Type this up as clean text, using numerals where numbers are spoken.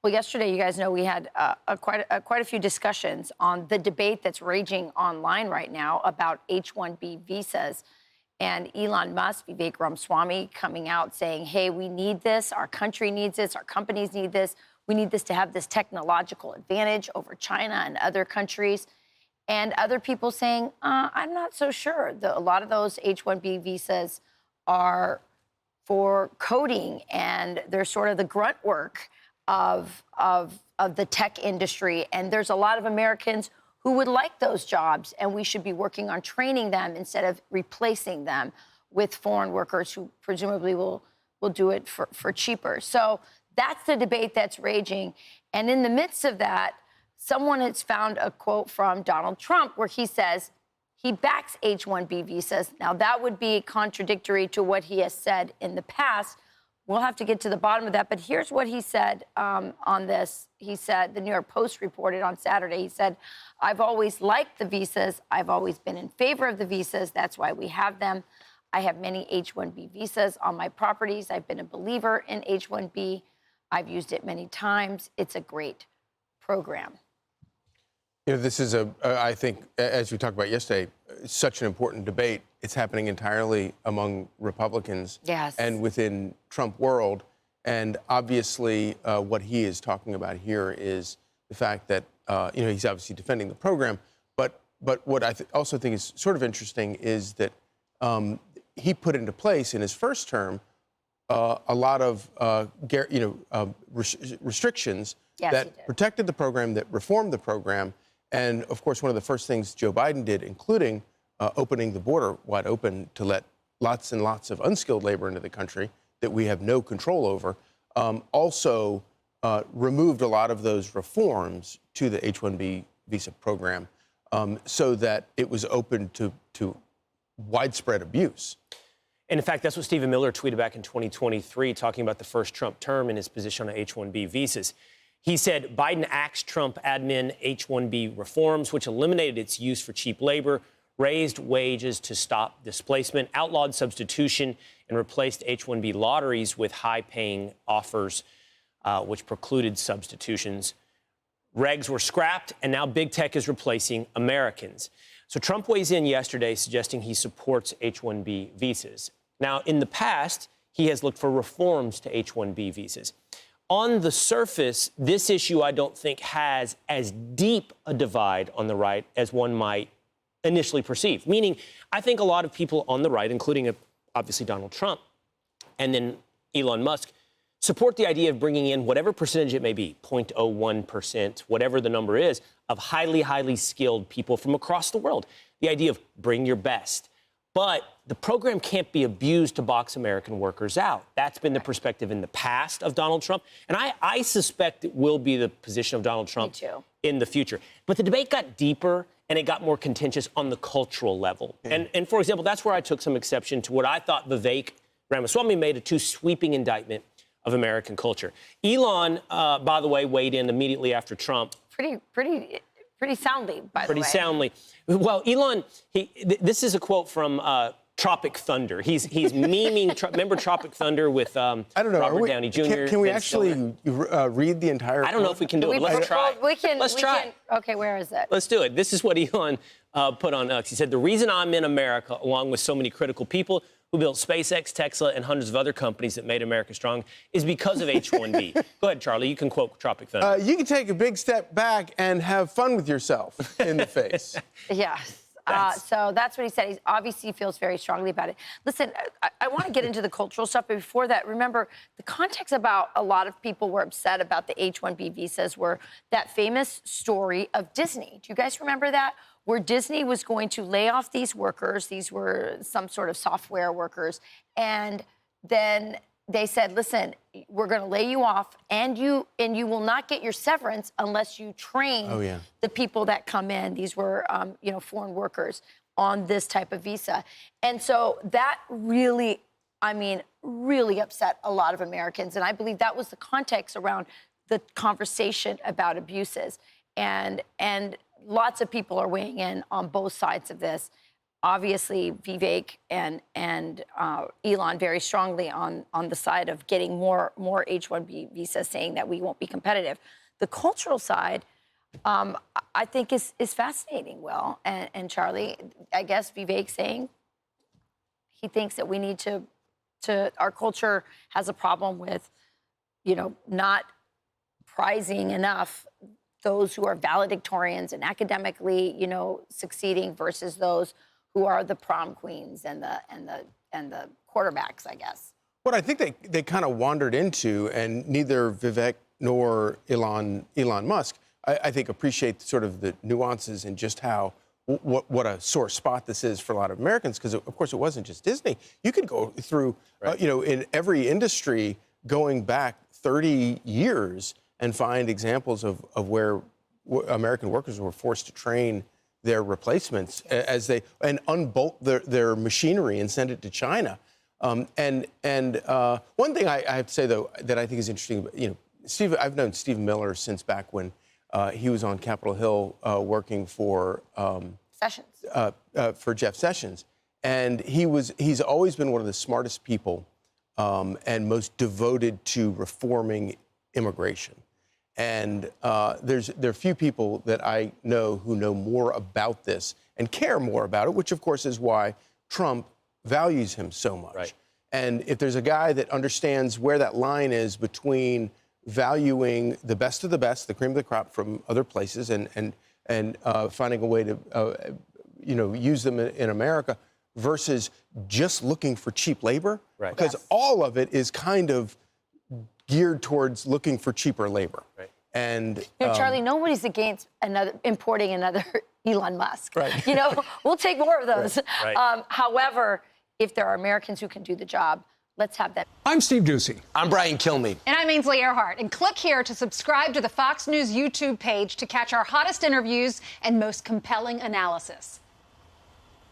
Well, yesterday, you guys know we had quite a few discussions on the debate that's raging online right now about H-1B visas. And Elon Musk, Vivek Ramaswamy, coming out saying, hey, we need this. Our country needs this. Our companies need this. We need this to have this technological advantage over China and other countries. And other people saying, I'm not so sure. A lot of those H-1B visas are for coding, and they're sort of the grunt work of the tech industry. And there's a lot of Americans who would like those jobs, and we should be working on training them instead of replacing them with foreign workers who presumably will do it for cheaper. So that's the debate that's raging. And in the midst of that, someone has found a quote from Donald Trump where he says he backs H-1B visas. Now, that would be contradictory to what he has said in the past. We'll have to get to the bottom of that. But here's what he said on this. He said, the New York Post reported on Saturday, he said, I've always liked the visas. I've always been in favor of the visas. That's why we have them. I have many H-1B visas on my properties. I've been a believer in H-1B. I've used it many times. It's a great program. You know, this is I think, as we talked about yesterday, such an important debate. It's happening entirely among Republicans and within Trump world. And obviously, what he is talking about here is the fact that, you know, he's obviously defending the program. But what I also think is sort of interesting is that he put into place in his first term a lot of, restrictions that protected the program, that reformed the program. And, of course, one of the first things Joe Biden did, including opening the border wide open to let lots and lots of unskilled labor into the country that we have no control over, also removed a lot of those reforms to the H-1B visa program so that it was open to widespread abuse. And in fact, that's what Stephen Miller tweeted back in 2023, talking about the first Trump term and his position on H-1B visas. He said Biden axed Trump admin H-1B reforms, which eliminated its use for cheap labor, raised wages to stop displacement, outlawed substitution, and replaced H-1B lotteries with high-paying offers, which precluded substitutions. Regs were scrapped, and now big tech is replacing Americans. So Trump weighs in yesterday, suggesting he supports H-1B visas. Now, in the past, he has looked for reforms to H-1B visas. On the surface, this issue, I don't think, has as deep a divide on the right as one might initially perceive. Meaning, I think a lot of people on the right, including obviously Donald Trump and then Elon Musk, support the idea of bringing in whatever percentage it may be, 0.01%, whatever the number is, of highly, highly skilled people from across the world. The idea of bring your best. But the program can't be abused to box American workers out. That's been the perspective in the past of Donald Trump. And I suspect it will be the position of Donald Trump in the future. But the debate got deeper and it got more contentious on the cultural level. And for example, that's where I took some exception to what I thought Vivek Ramaswamy made a too sweeping indictment of American culture. Elon, by the way, weighed in immediately after Trump. Pretty soundly, by the way. Pretty soundly. Well, Elon, this is a quote from Tropic Thunder. He's memeing. Remember Tropic Thunder with I don't know, Robert Downey Jr.? Can we actually read the entire? I don't know if we can do it. Let's try. Let's try. Okay, where is it? Let's do it. This is what Elon put on X. He said, the reason I'm in America, along with so many critical people who built SpaceX, Tesla, and hundreds of other companies that made America strong, is because of H-1B. Go ahead, Charlie. You can quote Tropic Thunder. You can take a big step back and have fun with yourself in the face. Yes. So that's what he said. He obviously feels very strongly about it. Listen, I want to get into the cultural stuff, but before that, remember, the context about a lot of people were upset about the H-1B visas were that famous story of Disney. Do you guys remember that? Where Disney was going to lay off these workers. These were some sort of software workers. And then they said, listen, we're going to lay you off, and you will not get your severance unless you train the people that come in. These were, foreign workers on this type of visa. And so that really, really upset a lot of Americans. And I believe that was the context around the conversation about abuses. And lots of people are weighing in on both sides of this. obviously Vivek and Elon very strongly on the side of getting more H-1B visas, saying that we won't be competitive. The cultural side, I think is fascinating, Will and Charlie. I guess Vivek saying he thinks that we need to our culture has a problem with, not prizing enough those who are valedictorians and academically, succeeding versus those who are the prom queens and the quarterbacks, I guess. What I think they kind of wandered into, and neither Vivek nor Elon Musk, I think, appreciate sort of the nuances and just how what a sore spot this is for a lot of Americans, because of course it wasn't just Disney. You could go through, in every industry going back 30 years and find examples of where American workers were forced to train their replacements as they unbolt their machinery and send it to China. One thing I have to say, though, that I think is interesting, I've known Steve Miller since back when he was on Capitol Hill working for Sessions. For Jeff Sessions, and he's always been one of the smartest people and most devoted to reforming immigration. And there are few people that I know who know more about this and care more about it, which of course is why Trump values him so much. Right. And if there's a guy that understands where that line is between valuing the best of the best, the cream of the crop from other places, and finding a way to use them in America, versus just looking for cheap labor, right. Because all of it is kind of geared towards looking for cheaper labor. Right. And Charlie, nobody's against importing another Elon Musk. Right. We'll take more of those. Right. However, if there are Americans who can do the job, let's have that. I'm Steve Ducey. I'm Brian Kilmeade. And I'm Ainsley Earhart. And click here to subscribe to the Fox News YouTube page to catch our hottest interviews and most compelling analysis.